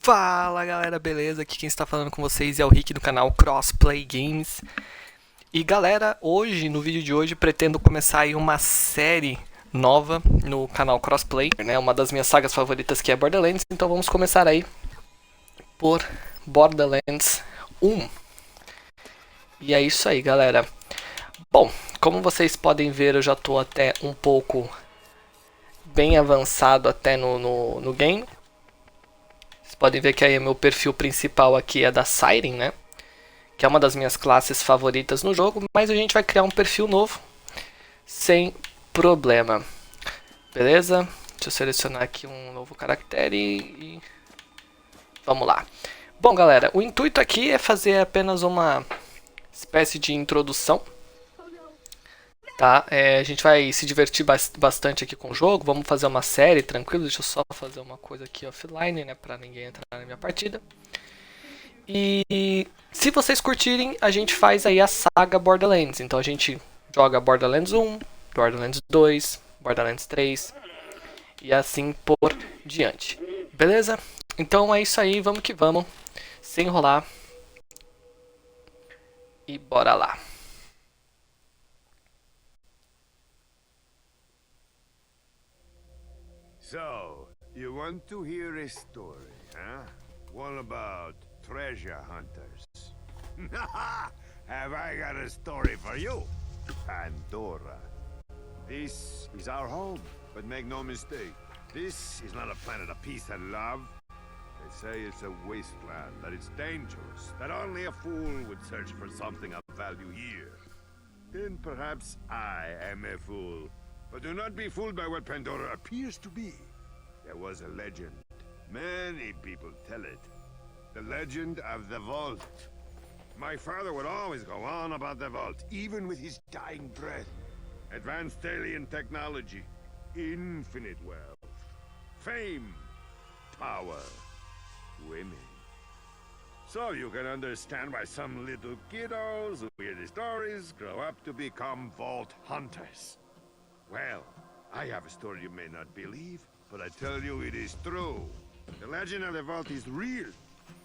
Fala galera, beleza? Aqui quem está falando com vocês é o Rick do canal Crossplay Games. E galera, hoje, no vídeo de hoje, pretendo começar aí uma série nova no canal Crossplay, né? Uma das minhas sagas favoritas que é Borderlands, então vamos começar aí por Borderlands 1. E é isso aí galera. Bom, como vocês podem ver, eu já estou até um pouco bem avançado até no game. Vocês podem ver que aí meu perfil principal aqui é da Siren, né? Que é uma das minhas classes favoritas no jogo, mas a gente vai criar um perfil novo sem problema. Beleza? Deixa eu selecionar aqui um novo caractere e vamos lá. Bom galera, o intuito aqui é fazer apenas uma espécie de introdução. Tá? A gente vai se divertir bastante aqui com o jogo. Vamos fazer uma série tranquilo. Deixa eu só fazer uma coisa aqui offline, né? Pra ninguém entrar na minha partida. E se vocês curtirem, a gente faz aí a saga Borderlands. Então a gente joga Borderlands 1, Borderlands 2, Borderlands 3 e assim por diante. Beleza? Então é isso aí, vamos que vamos. Sem enrolar. E bora lá. So, you want to hear a story, huh? One about treasure hunters. Have I got a story for you? Pandora. This is our home, but make no mistake, this is not a planet of peace and love. They say it's a wasteland, that it's dangerous, that only a fool would search for something of value here. Then perhaps I am a fool. But do not be fooled by what Pandora appears to be. There was a legend. Many people tell it. The legend of the Vault. My father would always go on about the Vault, even with his dying breath. Advanced alien technology, infinite wealth, fame, power, women. So you can understand why some little kiddos who hear the stories grow up to become Vault Hunters. Well, I have a story you may not believe, but I tell you it is true. The legend of the Vault is real,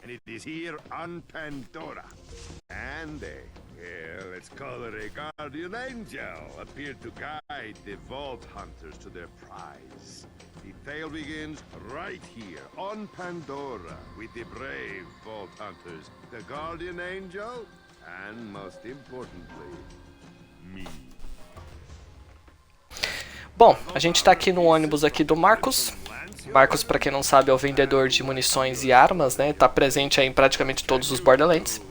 and it is here on Pandora. And let's call it a guardian angel, appeared to guide the Vault Hunters to their prize. The tale begins right here on Pandora with the brave Vault Hunters, the guardian angel, and most importantly, me. Bom, a gente está aqui no ônibus aqui do Marcos. Marcos, para quem não sabe, é o vendedor de munições e armas, né? Tá presente aí em praticamente todos os Borderlands.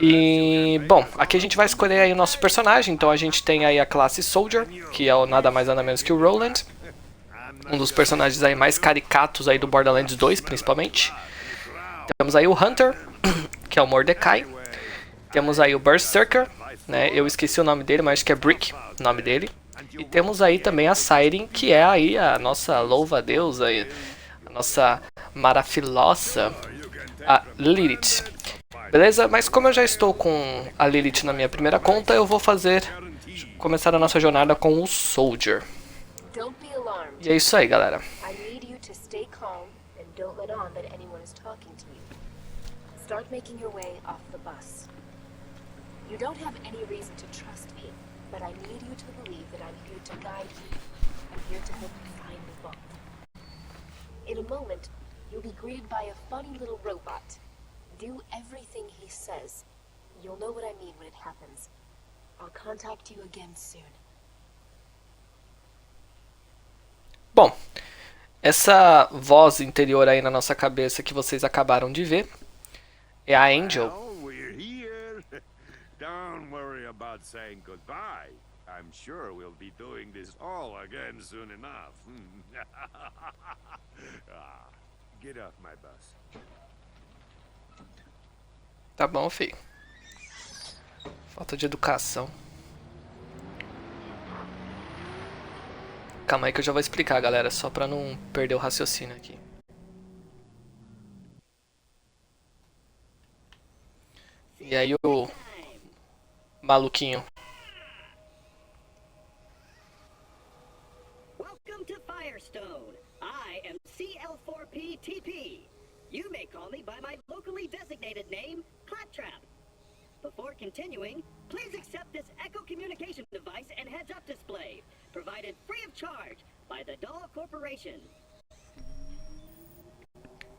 E, bom, aqui a gente vai escolher aí o nosso personagem. Então a gente tem aí a classe Soldier, que é o nada mais nada menos que o Roland. Um dos personagens aí mais caricatos aí do Borderlands 2, principalmente. Temos aí o Hunter, que é o Mordecai. Temos aí o Berserker, né? Eu esqueci o nome dele, mas acho que é Brick, o nome dele. E temos aí também a Siren, que é aí a nossa louva-deusa, a nossa maravilhosa, a Lilith. Beleza? Mas como eu já estou com a Lilith na minha primeira conta, eu vou começar a nossa jornada com o Soldier. E é isso aí, galera. You don't have any reason to trust me, but I need you to believe that I'm here to guide you. I'm here to help you find the vault. In a moment, you'll be greeted by a funny little robot. Do everything he says. You'll know what I mean when it happens. I'll contact you again soon. Bom, essa voz interior aí na nossa cabeça que vocês acabaram de ver é a Angel. Don't worry about saying goodbye. I'm sure we'll be doing this all again soon enough. Get off my bus. Tá bom, filho. Falta de educação. Calma aí que eu já vou explicar, galera, só pra não perder o raciocínio aqui. E aí o maluquinho. Welcome to Firestone. I am CL4P TP. continuing, please accept this Echo communication device and heads-up display, provided free of charge by the Dahl Corporation.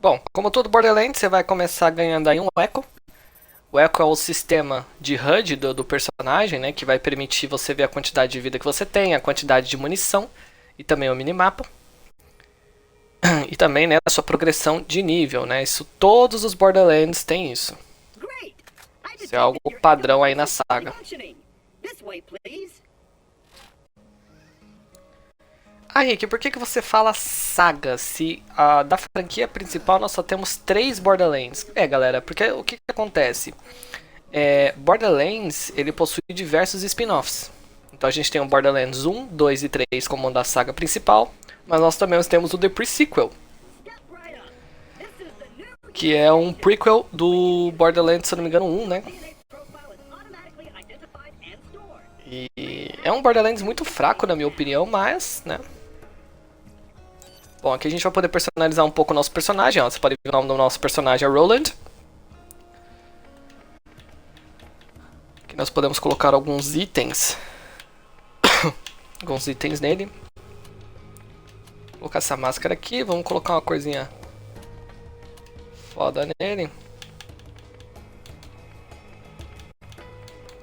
Bom, como todo Borderlands, você vai começar ganhando aí um Echo. O Echo é o sistema de HUD do personagem, né, que vai permitir você ver a quantidade de vida que você tem, a quantidade de munição e também o minimapa. E também, né, a sua progressão de nível, né? Isso, todos os Borderlands têm isso. Isso é algo padrão aí na saga. Ah, Rick, por que você fala saga se da franquia principal nós só temos 3 Borderlands? Galera, porque o que acontece? Borderlands, ele possui diversos spin-offs. Então a gente tem o Borderlands 1, 2 e 3 como da saga principal, mas nós também temos o The Pre-Sequel, que é um prequel do Borderlands, se eu não me engano, 1, né? E é um Borderlands muito fraco, na minha opinião, mas, né? Bom, aqui a gente vai poder personalizar um pouco o nosso personagem, ó. Você pode ver o nome do nosso personagem, é Roland. Aqui nós podemos colocar alguns itens. Alguns itens nele. Vou colocar essa máscara aqui, vamos colocar uma corzinha foda nele.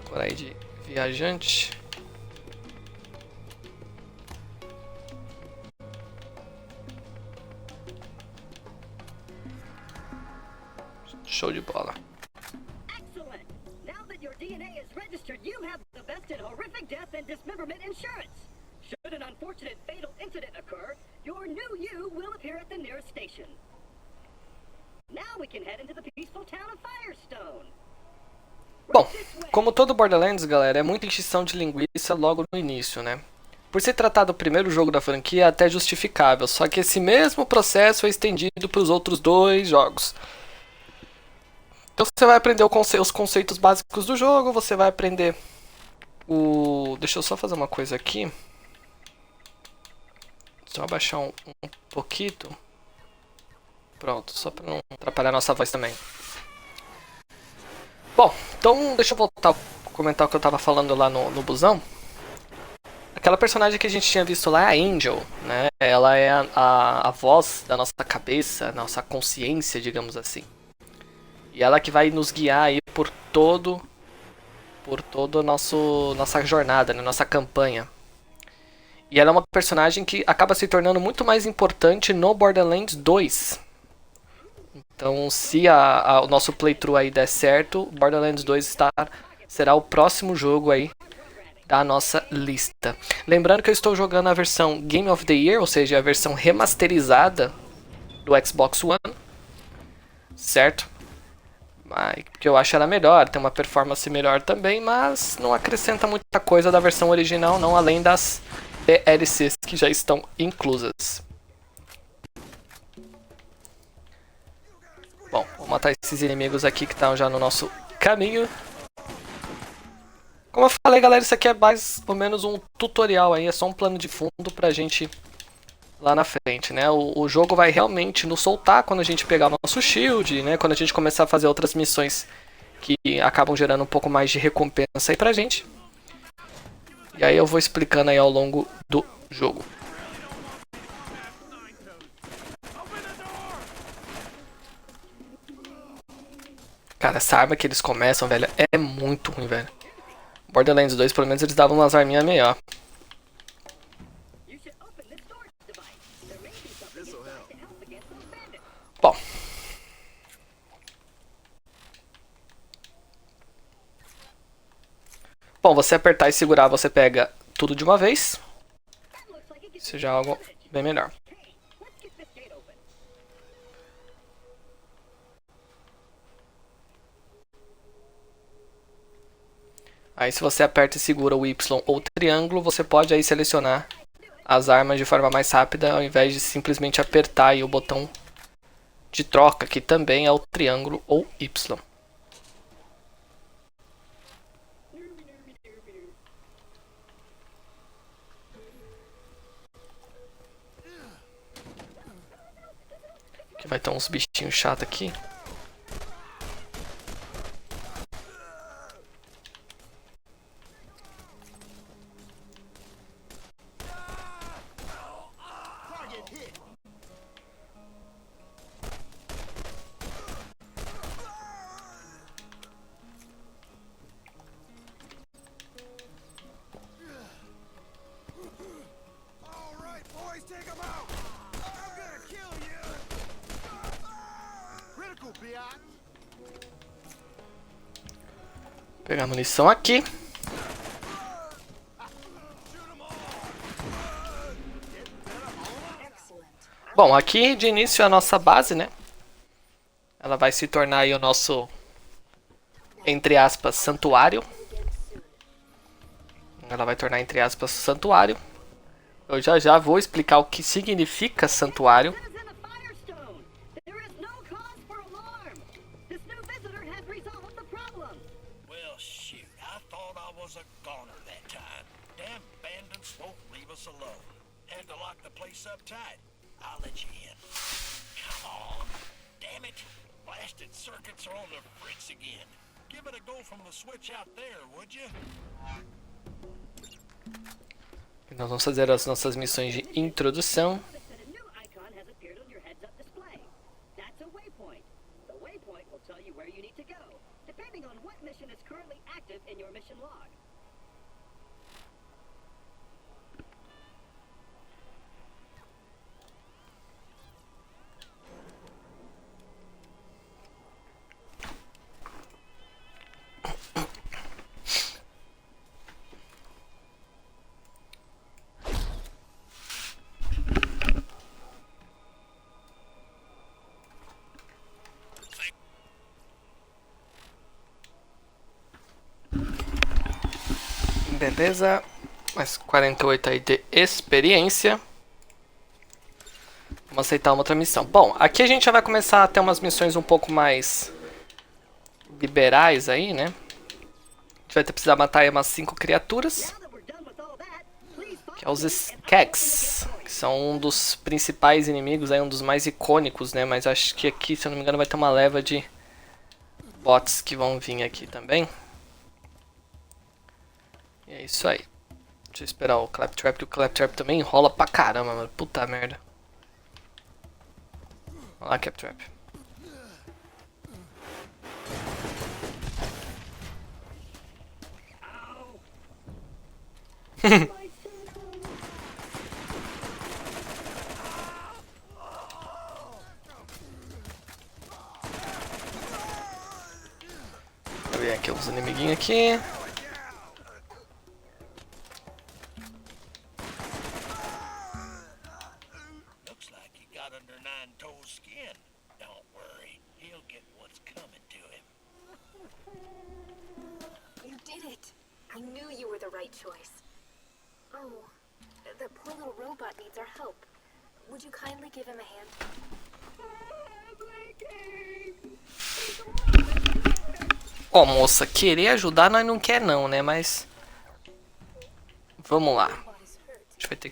Por aí de viajante. Show de bola. Excellent. Now that your DNA is registered, you have the vested horrific death and dismemberment insurance. Should an unfortunate fatal incident occur, your new you will appear at the nearest station. Now we can head into the peaceful town of Firestone. Bom, como todo Borderlands, galera, é muita encheção de linguiça logo no início, né? Por se tratar do primeiro jogo da franquia, é até justificável, só que esse mesmo processo é estendido para os outros 2 jogos. Então você vai aprender os conceitos básicos do jogo, você vai aprender o... Deixa eu só fazer uma coisa aqui. Só abaixar um pouquinho. Pronto, só para não atrapalhar a nossa voz também. Bom, então deixa eu voltar a comentar o que eu tava falando lá no busão. Aquela personagem que a gente tinha visto lá é a Angel, né? Ela é a voz da nossa cabeça, nossa consciência, digamos assim. E ela que vai nos guiar aí por todo a nossa jornada, né? Nossa campanha. E ela é uma personagem que acaba se tornando muito mais importante no Borderlands 2. Então, se o nosso playthrough aí der certo, Borderlands 2 será o próximo jogo aí da nossa lista. Lembrando que eu estou jogando a versão Game of the Year, ou seja, a versão remasterizada do Xbox One, certo? Que eu acho ela melhor, tem uma performance melhor também, mas não acrescenta muita coisa da versão original, não, além das DLCs que já estão inclusas. Bom, vou matar esses inimigos aqui que estão já no nosso caminho. Como eu falei, galera, isso aqui é mais ou menos um tutorial aí, é só um plano de fundo pra gente lá na frente, né? O jogo vai realmente nos soltar quando a gente pegar o nosso shield, né? Quando a gente começar a fazer outras missões que acabam gerando um pouco mais de recompensa aí pra gente. E aí eu vou explicando aí ao longo do jogo. Cara, essa arma que eles começam, velho, é muito ruim, velho. Borderlands 2, pelo menos eles davam umas arminhas melhor. Bom. Bom, você apertar e segurar, você pega tudo de uma vez. Isso já é algo bem melhor. Aí se você aperta e segura o Y ou o triângulo, você pode aí selecionar as armas de forma mais rápida, ao invés de simplesmente apertar aí o botão de troca, que também é o triângulo ou Y. Aqui vai ter uns bichinhos chatos aqui. Pegar a munição aqui. Bom, aqui de início é a nossa base, né? Ela vai se tornar aí o nosso, entre aspas, santuário. Ela vai tornar, entre aspas, santuário. Eu já vou explicar o que significa santuário. Circuits are on the fritz again. Give it a go from the switch out there, would you? Nós vamos fazer as nossas missões de introdução. Beleza, mais 48 aí de experiência. Vamos aceitar uma outra missão. Bom, aqui a gente já vai começar a ter umas missões um pouco mais liberais aí, né? A gente vai precisar matar aí umas 5 criaturas. Que é os Skeks, que são um dos principais inimigos, aí, um dos mais icônicos, né? Mas acho que aqui, se eu não me engano, vai ter uma leva de bots que vão vir aqui também. E é isso aí. Deixa eu esperar o Claptrap, que o Claptrap também enrola pra caramba, mano. Puta merda. Olha lá, Claptrap. Vou ver aqui os inimiguinhos aqui. Would you kindly give him a hand? Ó, moça, querer ajudar nós não quer não, né? Mas vamos lá. A gente vai ter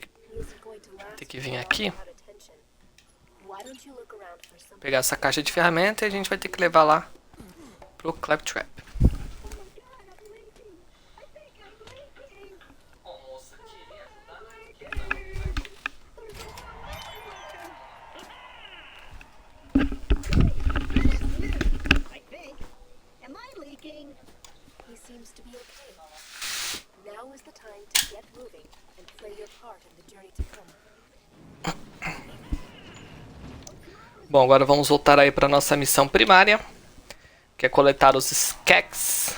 que vir aqui. Pegar essa caixa de ferramenta e a gente vai ter que levar lá pro Claptrap. Bom, agora vamos voltar aí para nossa missão primária, que é coletar os Skeks.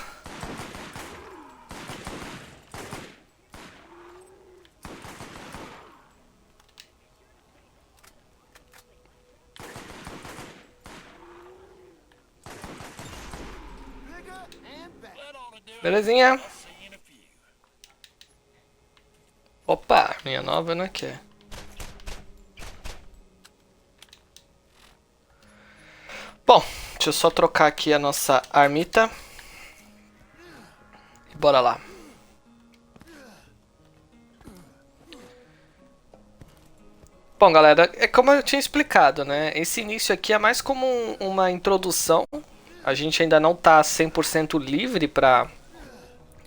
Belezinha? Opa, minha nova não quer. Bom, deixa eu só trocar aqui a nossa armita. E bora lá. Bom, galera, é como eu tinha explicado, né? Esse início aqui é mais como uma introdução. A gente ainda não tá 100% livre pra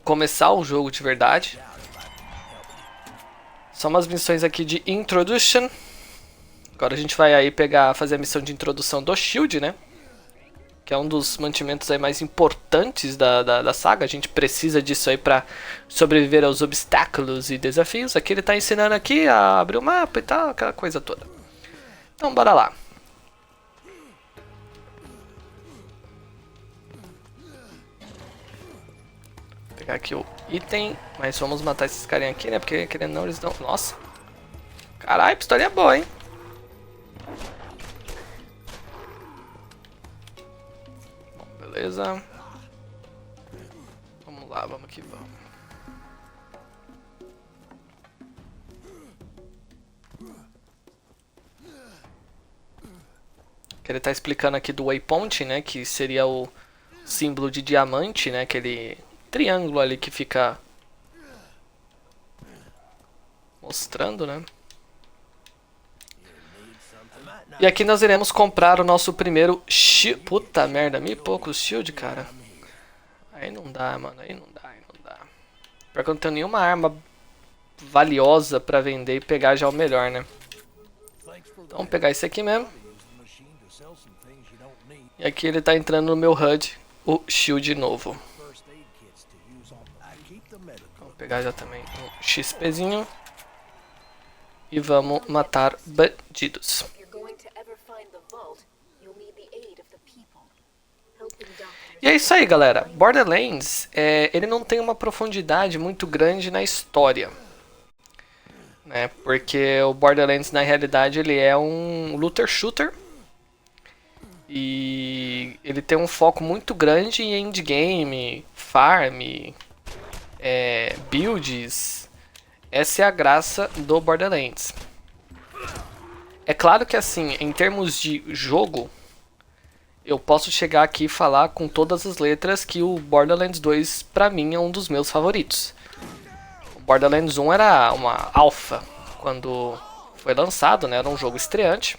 começar o jogo de verdade. São umas missões aqui de introduction. Agora a gente vai aí fazer a missão de introdução do Shield, né? Que é um dos mantimentos aí mais importantes da saga. A gente precisa disso aí pra sobreviver aos obstáculos e desafios. Aqui ele tá ensinando aqui a abrir o mapa e tal, aquela coisa toda. Então bora lá. pegar aqui o item. Mas vamos matar esses carinha aqui, né? Porque querendo ou não, eles dão... Nossa. Caralho, pistolinha boa, hein? Bom, beleza. Vamos lá, vamos que vamos. Que ele tá explicando aqui do waypoint, né? Que seria o símbolo de diamante, né? Aquele triângulo ali que fica mostrando, né? E aqui nós iremos comprar o nosso primeiro shield. Puta merda, 1000 shield, cara. Aí não dá, mano. Aí não dá, aí não dá. Pior que eu não tenho nenhuma arma valiosa pra vender e pegar já o melhor, né? Então vamos pegar esse aqui mesmo. E aqui ele tá entrando no meu HUD, o shield novo. Vamos pegar já também um XPzinho. E vamos matar bandidos. E é isso aí, galera. Borderlands, ele não tem uma profundidade muito grande na história, né? Porque o Borderlands, na realidade, ele é um looter shooter. E ele tem um foco muito grande em endgame, farm, builds. Essa é a graça do Borderlands. É claro que assim, em termos de jogo, eu posso chegar aqui e falar com todas as letras que o Borderlands 2 pra mim é um dos meus favoritos. O Borderlands 1 era uma alpha quando foi lançado, né? Era um jogo estreante.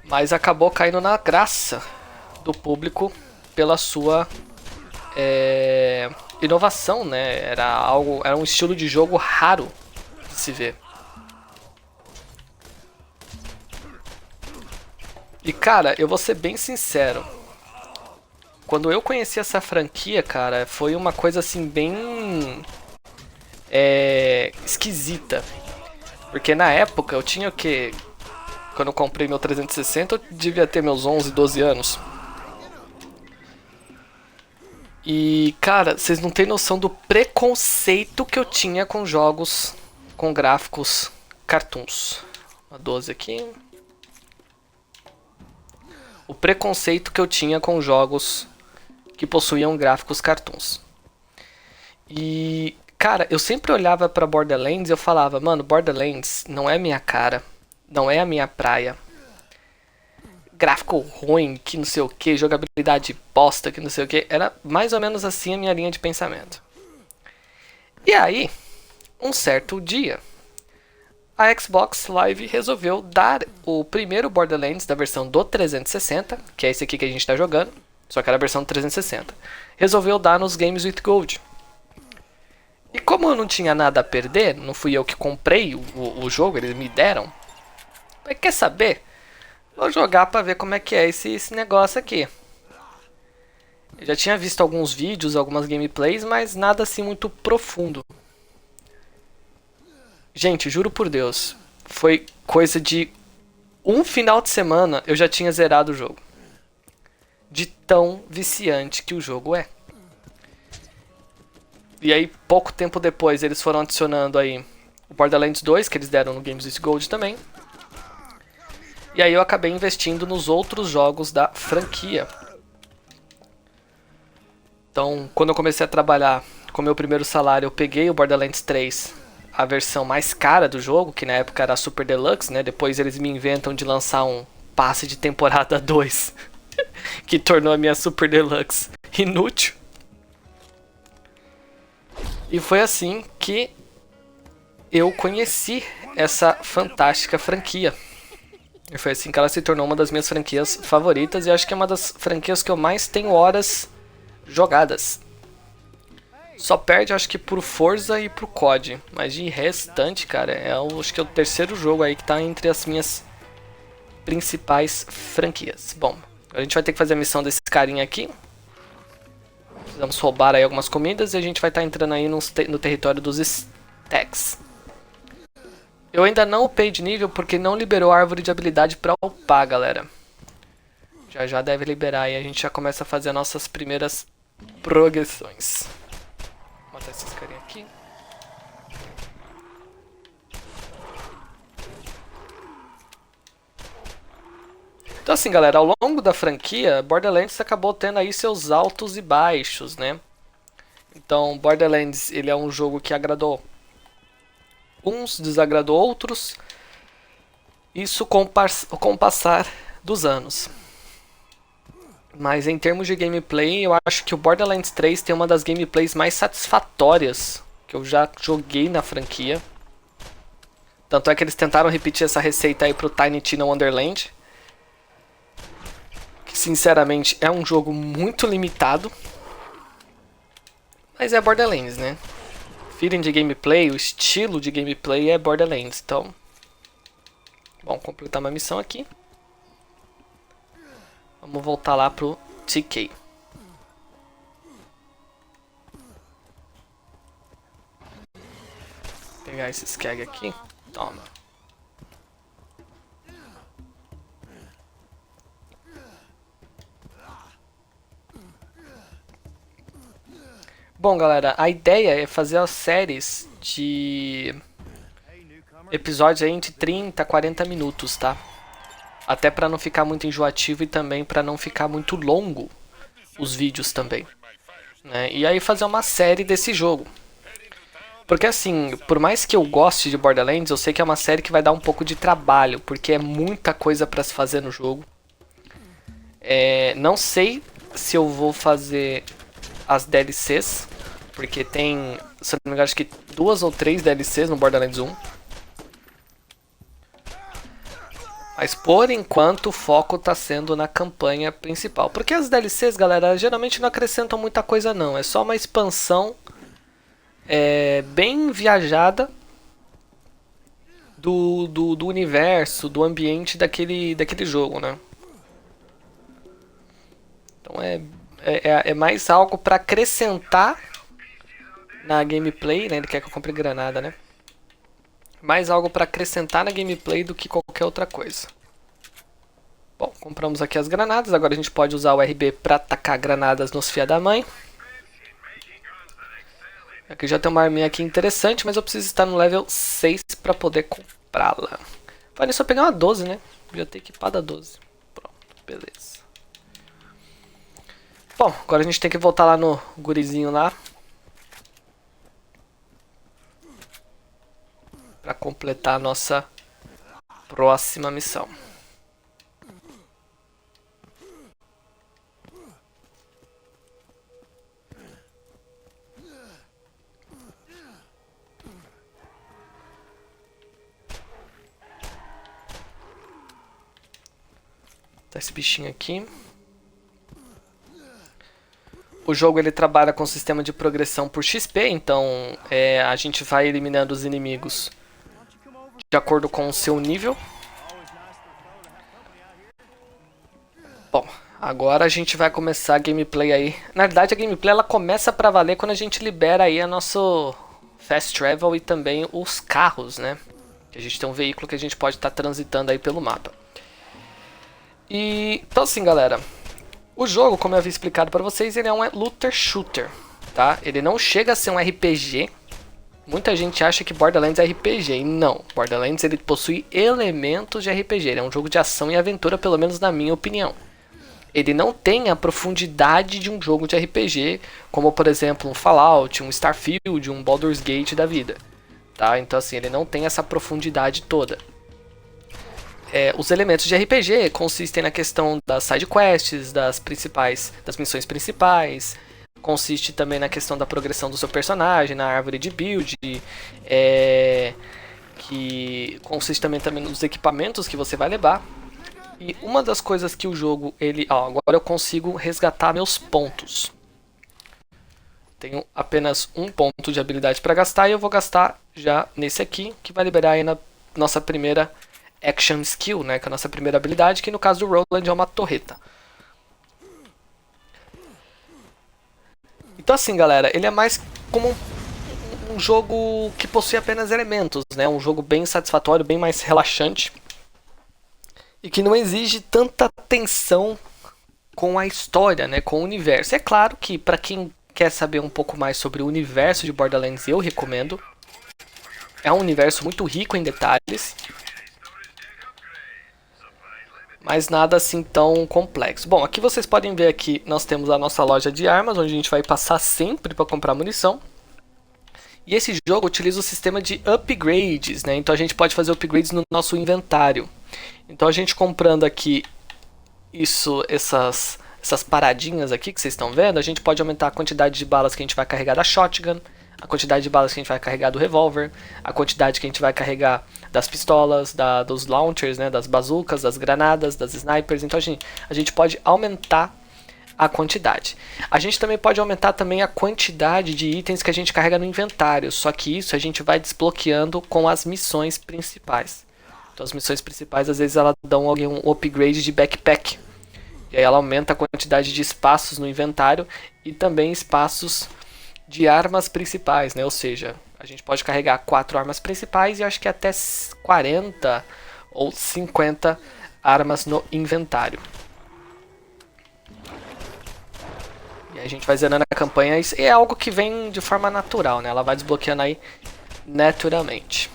Mas acabou caindo na graça do público pela sua inovação, né? Era um estilo de jogo raro de se ver. E cara, eu vou ser bem sincero. Quando eu conheci essa franquia, cara, foi uma coisa assim bem esquisita. Porque na época eu tinha o quê? Quando eu comprei meu 360, eu devia ter meus 11, 12 anos. E, cara, vocês não têm noção do preconceito que eu tinha com jogos com gráficos cartoons. Uma 12 aqui. O preconceito que eu tinha com jogos que possuíam gráficos cartoons. E, cara, eu sempre olhava pra Borderlands e eu falava, mano, Borderlands não é minha cara. Não é a minha praia. Gráfico ruim, que não sei o que, jogabilidade bosta, que não sei o que. Era mais ou menos assim a minha linha de pensamento. E aí, um certo dia, a Xbox Live resolveu dar o primeiro Borderlands da versão do 360, que é esse aqui que a gente está jogando, só que era a versão do 360. Resolveu dar nos Games with Gold. E como eu não tinha nada a perder, não fui eu que comprei o jogo, eles me deram. Mas quer saber? Vou jogar pra ver como é que é esse negócio aqui. Eu já tinha visto alguns vídeos, algumas gameplays, mas nada assim muito profundo. Gente, juro por Deus, foi coisa de um final de semana eu já tinha zerado o jogo. De tão viciante que o jogo é. E aí, pouco tempo depois, eles foram adicionando aí o Borderlands 2, que eles deram no Games with Gold também. E aí eu acabei investindo nos outros jogos da franquia. Então, quando eu comecei a trabalhar com meu primeiro salário, eu peguei o Borderlands 3, a versão mais cara do jogo, que na época era a Super Deluxe, né? Depois eles me inventam de lançar um passe de temporada 2, que tornou a minha Super Deluxe inútil. E foi assim que eu conheci essa fantástica franquia. E foi assim que ela se tornou uma das minhas franquias favoritas e acho que é uma das franquias que eu mais tenho horas jogadas. Só perde, acho que por Forza e pro COD, mas de restante, cara, acho que é o terceiro jogo aí que tá entre as minhas principais franquias. Bom, a gente vai ter que fazer a missão desse carinha aqui. Precisamos roubar aí algumas comidas e a gente vai estar entrando aí no território dos stacks. Eu ainda não upei de nível porque não liberou a árvore de habilidade pra upar, galera. Já deve liberar e a gente já começa a fazer as nossas primeiras progressões. Vou matar esses carinha aqui. Então assim, galera, ao longo da franquia, Borderlands acabou tendo aí seus altos e baixos, né? Então, Borderlands, ele é um jogo que agradou uns, desagradou outros. Isso com o passar dos anos. Mas em termos de gameplay, eu acho que o Borderlands 3 tem uma das gameplays mais satisfatórias que eu já joguei na franquia. Tanto é que eles tentaram repetir essa receita aí pro Tiny Tina Wonderland. Que sinceramente é um jogo muito limitado. Mas é Borderlands, né? O feeling de gameplay, o estilo de gameplay é Borderlands. Então, vamos completar uma missão aqui. Vamos voltar lá pro TK. Pegar esse skag aqui. Toma. Bom, galera, a ideia é fazer as séries de episódios aí entre 30 a 40 minutos, tá? Até pra não ficar muito enjoativo e também pra não ficar muito longo os vídeos também, né? E aí fazer uma série desse jogo. Porque assim, por mais que eu goste de Borderlands, eu sei que é uma série que vai dar um pouco de trabalho, porque é muita coisa pra se fazer no jogo. Não sei se eu vou fazer as DLCs, porque tem, se eu não me engano, acho que 2 ou 3 DLCs no Borderlands 1. Mas por enquanto o foco tá sendo na campanha principal. Porque as DLCs, galera, geralmente não acrescentam muita coisa não. É só uma expansão bem viajada do universo, do ambiente daquele jogo, né? Então é mais algo para acrescentar na gameplay, né? Ele quer que eu compre granada, né? Mais algo para acrescentar na gameplay do que qualquer outra coisa. Bom, compramos aqui as granadas. Agora a gente pode usar o RB para atacar granadas nos fia da mãe. Aqui já tem uma arminha aqui interessante, mas eu preciso estar no level 6 para poder comprá-la. Vai nisso eu pegar uma 12, né? Já ter equipada a 12. Pronto, beleza. Bom, agora a gente tem que voltar lá no gurizinho lá. Para completar a nossa próxima missão. Tá esse bichinho aqui. O jogo ele trabalha com sistema de progressão por XP, então a gente vai eliminando os inimigos de acordo com o seu nível. Bom, agora a gente vai começar a gameplay aí. Na verdade a gameplay ela começa pra valer quando a gente libera aí a nosso Fast Travel e também os carros, né? A gente tem um veículo que a gente pode estar transitando aí pelo mapa. Então assim, galera, o jogo, como eu havia explicado para vocês, ele é um looter shooter, tá? Ele não chega a ser um RPG. Muita gente acha que Borderlands é RPG, e não. Borderlands ele possui elementos de RPG, ele é um jogo de ação e aventura, pelo menos na minha opinião. Ele não tem a profundidade de um jogo de RPG, como por exemplo um Fallout, um Starfield, um Baldur's Gate da vida, tá? Então assim, ele não tem essa profundidade toda. Os elementos de RPG consistem na questão das side quests, das missões principais. Consiste também na questão da progressão do seu personagem, na árvore de build, que consiste também nos equipamentos que você vai levar. E uma das coisas que o jogo, agora eu consigo resgatar meus pontos. Tenho apenas um ponto de habilidade para gastar e eu vou gastar já nesse aqui, que vai liberar aí na nossa primeira Action Skill, né, que é a nossa primeira habilidade, que no caso do Roland é uma torreta. Então assim, galera, ele é mais como um jogo que possui apenas elementos, né? Um jogo bem satisfatório, bem mais relaxante. E que não exige tanta atenção com a história, né, com o universo. É claro que para quem quer saber um pouco mais sobre o universo de Borderlands, eu recomendo. É um universo muito rico em detalhes, mas nada assim tão complexo. Bom, aqui vocês podem ver aqui, nós temos a nossa loja de armas, onde a gente vai passar sempre para comprar munição. E esse jogo utiliza o sistema de upgrades, né? Então a gente pode fazer upgrades no nosso inventário. Então a gente comprando aqui essas paradinhas aqui que vocês estão vendo, a gente pode aumentar a quantidade de balas que a gente vai carregar da shotgun, a quantidade de balas que a gente vai carregar do revólver, a quantidade que a gente vai carregar das pistolas, dos launchers, né, das bazucas, das granadas, das snipers. Então a gente pode aumentar a quantidade. A gente também pode aumentar também a quantidade de itens que a gente carrega no inventário, só que isso a gente vai desbloqueando com as missões principais. Então as missões principais às vezes elas dão alguém um upgrade de backpack, e aí ela aumenta a quantidade de espaços no inventário e também espaços de armas principais, né? Ou seja, a gente pode carregar 4 armas principais e acho que até 40 ou 50 armas no inventário. E a gente vai zerando a campanha, e é algo que vem de forma natural, né? Ela vai desbloqueando aí naturalmente.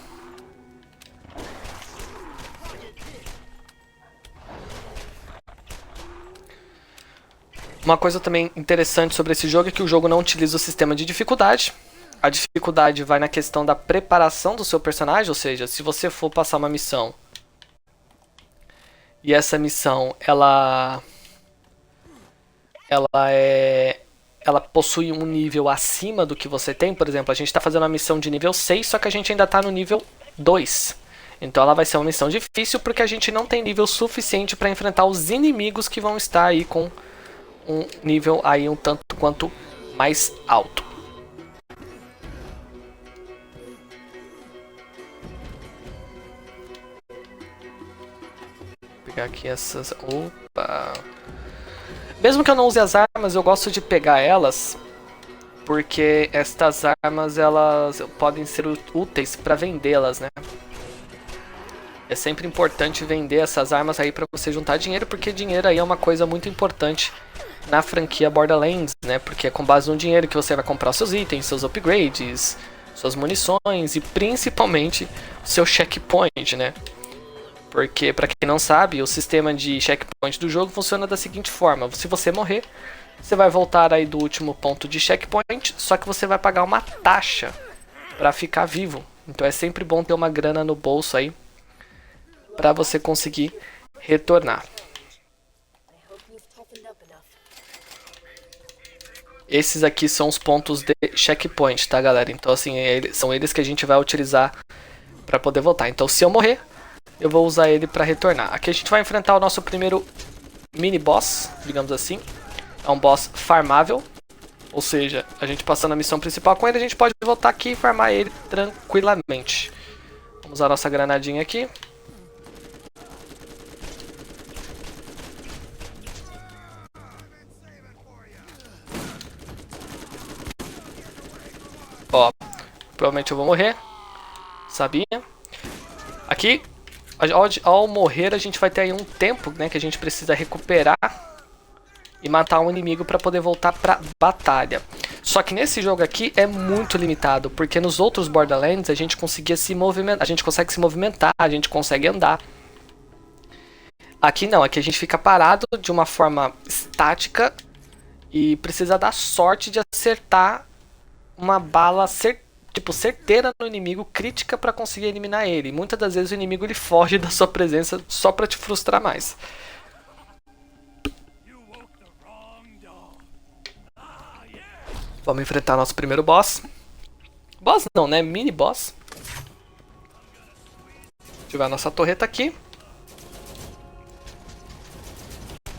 Uma coisa também interessante sobre esse jogo é que o jogo não utiliza o sistema de dificuldade. A dificuldade vai na questão da preparação do seu personagem, ou seja, se você for passar uma missão e essa missão ela possui um nível acima do que você tem, por exemplo, a gente está fazendo uma missão de nível 6, só que a gente ainda está no nível 2. Então ela vai ser uma missão difícil porque a gente não tem nível suficiente para enfrentar os inimigos que vão estar aí com um nível aí um tanto quanto mais alto. Vou pegar aqui essas... Opa! Mesmo que eu não use as armas, eu gosto de pegar elas, porque estas armas elas podem ser úteis para vendê-las, né? É sempre importante vender essas armas aí para você juntar dinheiro, porque dinheiro aí é uma coisa muito importante na franquia Borderlands, né? Porque é com base no dinheiro que você vai comprar seus itens, seus upgrades, suas munições e principalmente seu checkpoint, né? Porque, pra quem não sabe, o sistema de checkpoint do jogo funciona da seguinte forma: se você morrer, você vai voltar aí do último ponto de checkpoint, só que você vai pagar uma taxa pra ficar vivo. Então é sempre bom ter uma grana no bolso aí pra você conseguir retornar. Esses aqui são os pontos de checkpoint, tá, galera? Então, assim, são eles que a gente vai utilizar pra poder voltar. Então, se eu morrer, eu vou usar ele pra retornar. Aqui a gente vai enfrentar o nosso primeiro mini-boss, digamos assim. É um boss farmável. Ou seja, a gente passando a missão principal com ele, a gente pode voltar aqui e farmar ele tranquilamente. Vamos usar a nossa granadinha aqui. Ó, provavelmente eu vou morrer. Sabia? Aqui, ao morrer, a gente vai ter aí um tempo, né, que a gente precisa recuperar e matar um inimigo para poder voltar pra batalha. Só que nesse jogo aqui é muito limitado, porque nos outros Borderlands a gente conseguia se movimentar, a gente consegue se movimentar, a gente consegue andar. Aqui não, aqui a gente fica parado de uma forma estática e precisa dar sorte de acertar uma bala certeira no inimigo, crítica para conseguir eliminar ele. Muitas das vezes o inimigo ele foge da sua presença só para te frustrar mais. Vamos enfrentar nosso primeiro boss. Boss não, né? Mini boss. Ativar a nossa torreta aqui.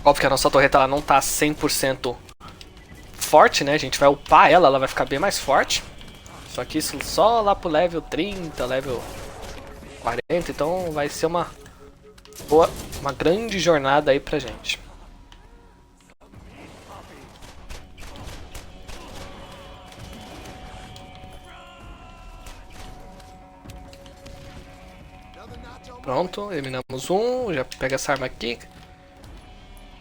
Óbvio que a nossa torreta ela não tá 100% forte, né? A gente vai upar ela, ela vai ficar bem mais forte. Só que isso só lá pro level 30, level 40, então vai ser uma grande jornada aí pra gente. Pronto, eliminamos um, já pega essa arma aqui.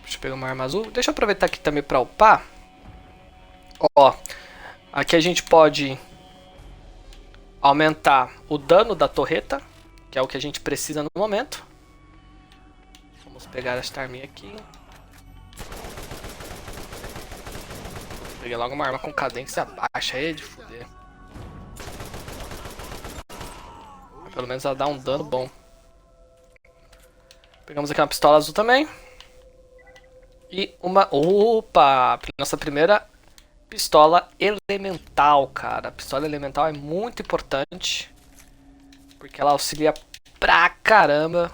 Deixa eu pegar uma arma azul. Deixa eu aproveitar aqui também pra upar. Ó, aqui a gente pode aumentar o dano da torreta, que é o que a gente precisa no momento. Vamos pegar esta arminha aqui. Peguei logo uma arma com cadência baixa aí de fuder. Pelo menos ela dá um dano bom. Pegamos aqui uma pistola azul também. E uma... Opa! Nossa primeira pistola elemental, cara. A pistola elemental é muito importante. Porque ela auxilia pra caramba.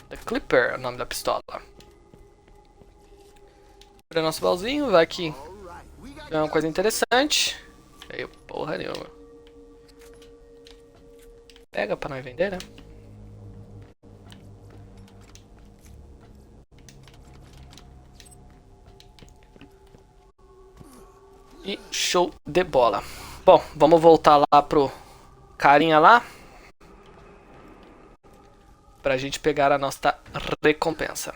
The Clipper é o nome da pistola. Para nosso baúzinho, vai aqui. É uma coisa interessante. Veio porra nenhuma. Pega pra nós vender, né? E show de bola. Bom, vamos voltar lá pro carinha lá. Pra gente pegar a nossa recompensa.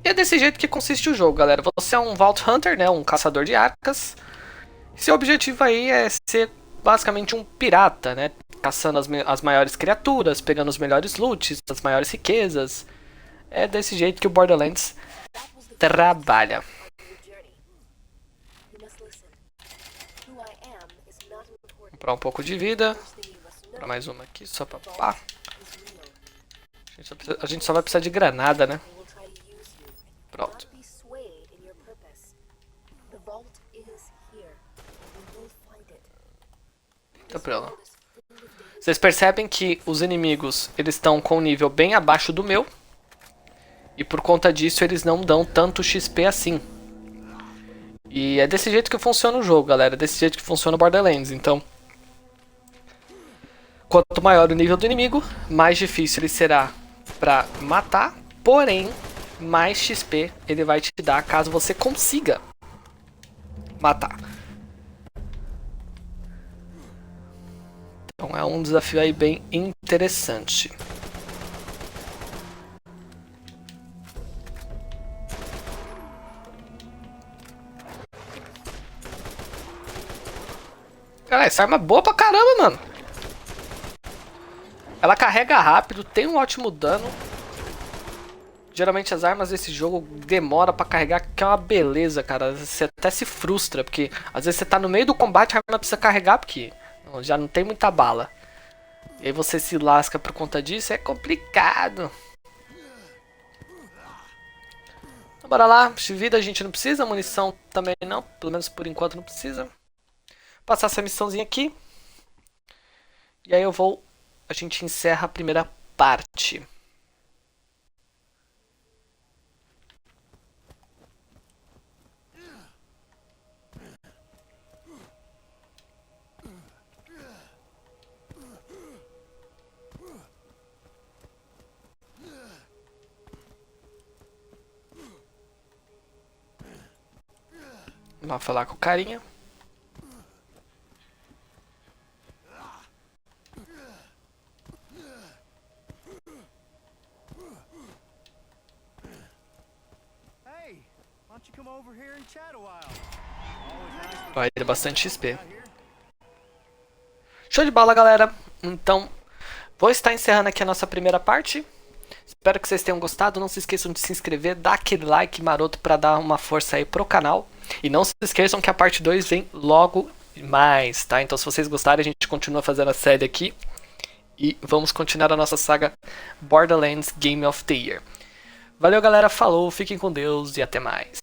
E é desse jeito que consiste o jogo, galera. Você é um Vault Hunter, né? Um caçador de arcas. Seu objetivo aí é ser basicamente um pirata, né? Caçando as maiores criaturas, pegando os melhores loots, as maiores riquezas. É desse jeito que o Borderlands trabalha. Vou comprar um pouco de vida. Vou comprar mais uma aqui, só pra pá. A gente só vai precisar de granada, né? Pronto. Tá pronto. Vocês percebem que os inimigos eles estão com um nível bem abaixo do meu. E por conta disso eles não dão tanto XP assim. E é desse jeito que funciona o jogo, galera. É desse jeito que funciona o Borderlands. Então, quanto maior o nível do inimigo, mais difícil ele será pra matar. Porém, mais XP ele vai te dar caso você consiga matar. Então é um desafio aí bem interessante. Cara, essa arma é boa pra caramba, mano. Ela carrega rápido, tem um ótimo dano. Geralmente as armas desse jogo demora pra carregar, que é uma beleza, cara. Você até se frustra, porque às vezes você tá no meio do combate, a arma precisa carregar, porque já não tem muita bala. E aí você se lasca por conta disso, é complicado. Então bora lá, de vida a gente não precisa, munição também não, pelo menos por enquanto não precisa. Vou passar essa missãozinha aqui. E aí a gente encerra a primeira parte. Vamos falar com o carinha. Vai ter bastante XP. Show de bola, galera. Então, vou estar encerrando aqui a nossa primeira parte. Espero que vocês tenham gostado. Não se esqueçam de se inscrever, dar aquele like maroto para dar uma força aí pro canal. E não se esqueçam que a parte 2 vem logo mais, tá? Então se vocês gostarem, a gente continua fazendo a série aqui. E vamos continuar a nossa saga Borderlands Game of the Year. Valeu, galera. Falou, fiquem com Deus e até mais.